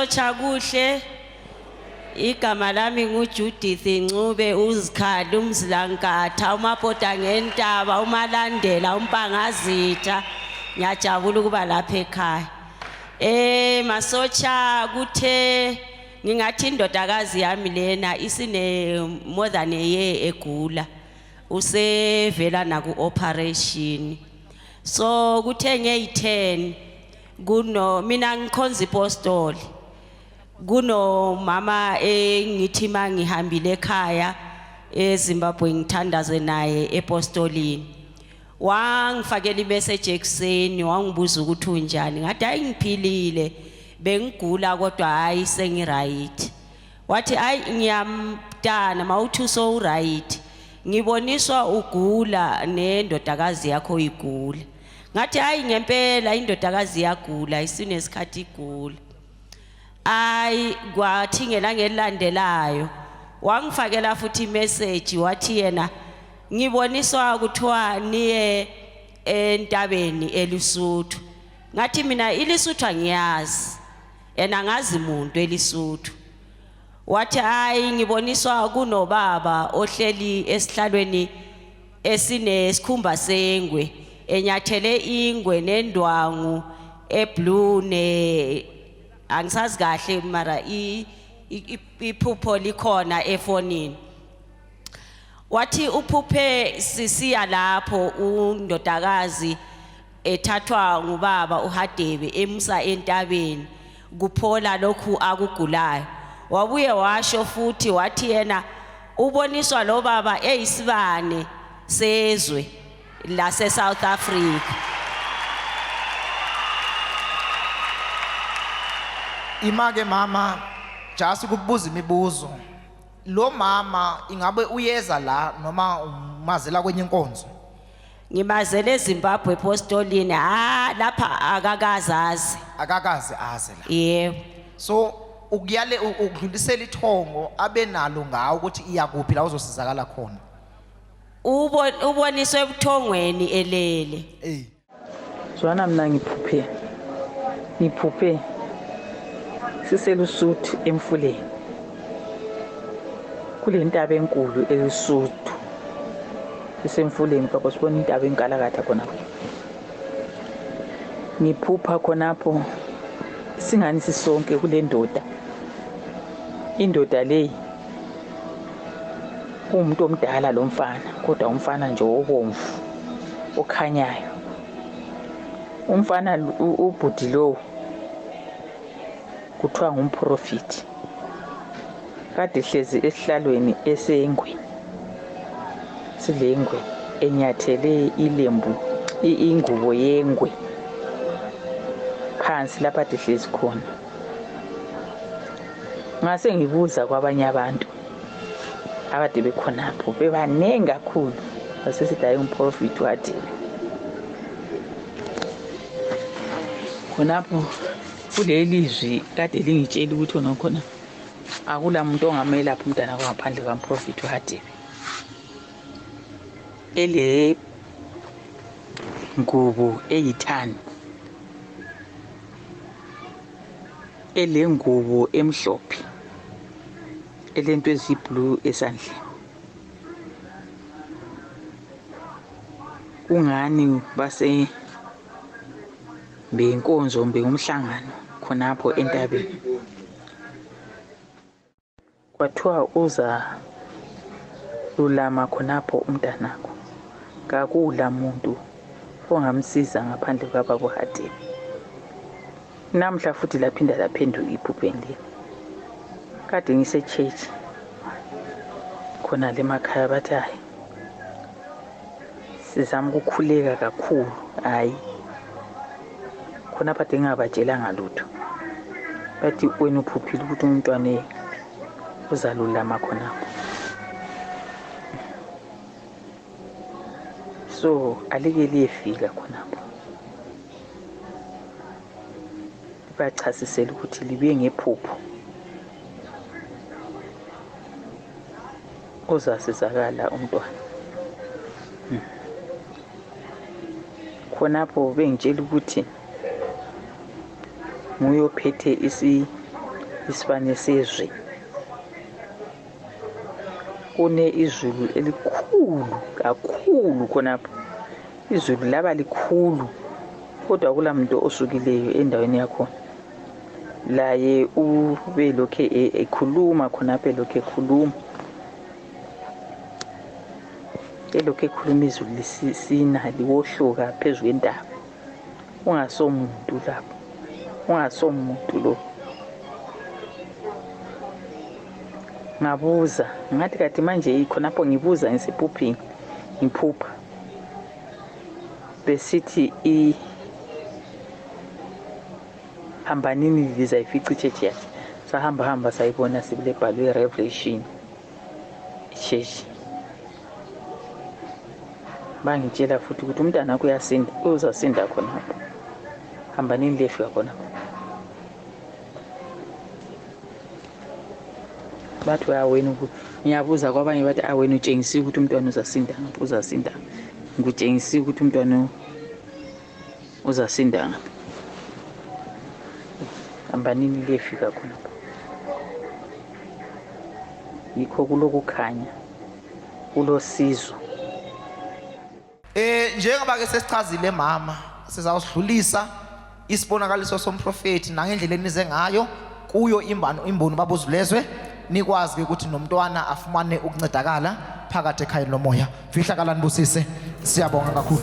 Masocha kuhle. Igama lami nguJudith Ncube uzikhali umzilankatha umapota ngentaba umalandela umpangazitha ngiyajabula ukuba lapha ekhaya. Masocha kuthe ngingathi indodakazi yami lena isine more than a year egula usevela naku operation. So kuthe ngeyi10 kuno mina ngikhonza ipostoli kuno mama ngithi mangihambile ekhaya eZimbabwe ngithandaze naye epostolini wangifakela imessage ekseni wangibuza ukuthi unjani ngathi hayi ngiphilile bengigula kodwa hayi sengiright wathi hayi ngiyamtana mawuthi so right ngiboniswa ugula nendodakazi yakho igula ngathi hayi ngempela indodakazi yagula isinesikhathi igula ay kwathi ngelangelandelayo wangifakela futhi message wathi yena ngiboniswa kuthiwa niye entabeni eLesotho ngathi mina iLesotho angiyazi yena ngazi umuntu eLesotho wathi hayi ngiboniswa kunobaba ohleli esihlalweni esine sikhumba sengwe enyathele ingwe nendwangu eblue ne angisazi kahle mara iphupho likhona efonini wathi uphuphe sisiya lapho undodakazi ethathwa ngubaba uHadebe emsa entabeni kuphola lokhu akugulayo wabuye washo futhi wathi yena uboniswa lo baba eyisibane sezwe la South Africa. Imake mama just ukubuza imibuzo lo mama ingabe uyeza la noma umazela kwenye inkonzo ngimazele eZimbabwe epostolini lapha akakazazi aze la yebo so ukuyale ukudlulisela ithongo abenalo ngawo ukuthi iyakuphi la uzosizakala khona uboniswe ebuthongweni elele Zwana mina ngiphuphe siseLesotho emfuleni kule ntaba enkulu eLesotho sisemfuleni papa sibona intaba enkalakatha khona ngiphupha khonapho singani sisonke kule ndoda indoda le umuntu omdala lo mfana kodwa umfana nje obomvu okhanyayo umfana ubhudi lo kuthiwa ngumprofiti kade hlezi esihlalweni esengwe silengwe enyathele ilembu ingubo yengwe phansi lapha hlezi khona ngase ngibuza kwabanye abantu abade bekhonapho bebanengi kakhulu basesithi hayi umprofiti wathi khonapho kulelizwi kade lingitshela ukuthi unokhona akula muntu ongamelapha umntana ngaphandle kwaMprofiti uHadebe ele ngubo eyithani ele ngubo emhlophe elento eziblue esandleni ungani base benkonzo umhlangano khonapho entabeni kwathiwa uza lulama khonapho umntanakho kakula muntu ongamsiza ngaphandle kwababa uHadebe namhla futhi laphinda laphenduka iphupheni kade ngise church khona lemakhaya bathi hayi sizama ukukhuleka kakhulu hayi khona phathe ngabatshelanga lutho bathi wena uphuphile ukuthi umntwana uzalulama khonapho so alike liyefika khonapho bachasisela ukuthi libuye ngephupho uzasizakala umntwana khonapho bengitshela ukuthi nguyophethe isibane sezwe. Kune izulu elikhulu kakhulu khonapho. Izulu laba likhulu kodwa akula muntu osukileyo endaweni yakho. Laye ube lokhe ekhuluma khonapho lokhe ekhuluma. Elokhe ekhuluma izulu lisina liwohloka phezulu kwentaba. Ungasomuntu lapho. Ungasomuntu lo. Ngabuza ngathi kathi manje khonapho ngibuza ngisephuphini ngiphupha besithi hambanini liza ifica ichechi yakhe sahamba sayibona sibule bhalwe Revelation ichechi bangitshela futhi ukuthi umntana wakho uyasinda uzasinda khonapho hambanini lefika khonapho bathi wena ukuthi ngiyabuza kwabanye bathi wena utshengisi ukuthi umntwana uzasinda ngikutshengisi ukuthi umntwana uzasinda hambanini lefika khonapho yikho kulokukhanya kulosizo njengoba ke sesichazile mama sizawusidlulisa isibonakaliso somprofeti nangendlela enize ngayo kuyo imboni baba Uzwi-Lezwe nikwazi ukuthi nomntwana afumane ukuncedakala phakathi ekhaya lomoya. Fihlakalani busise, siyabonga kakhulu.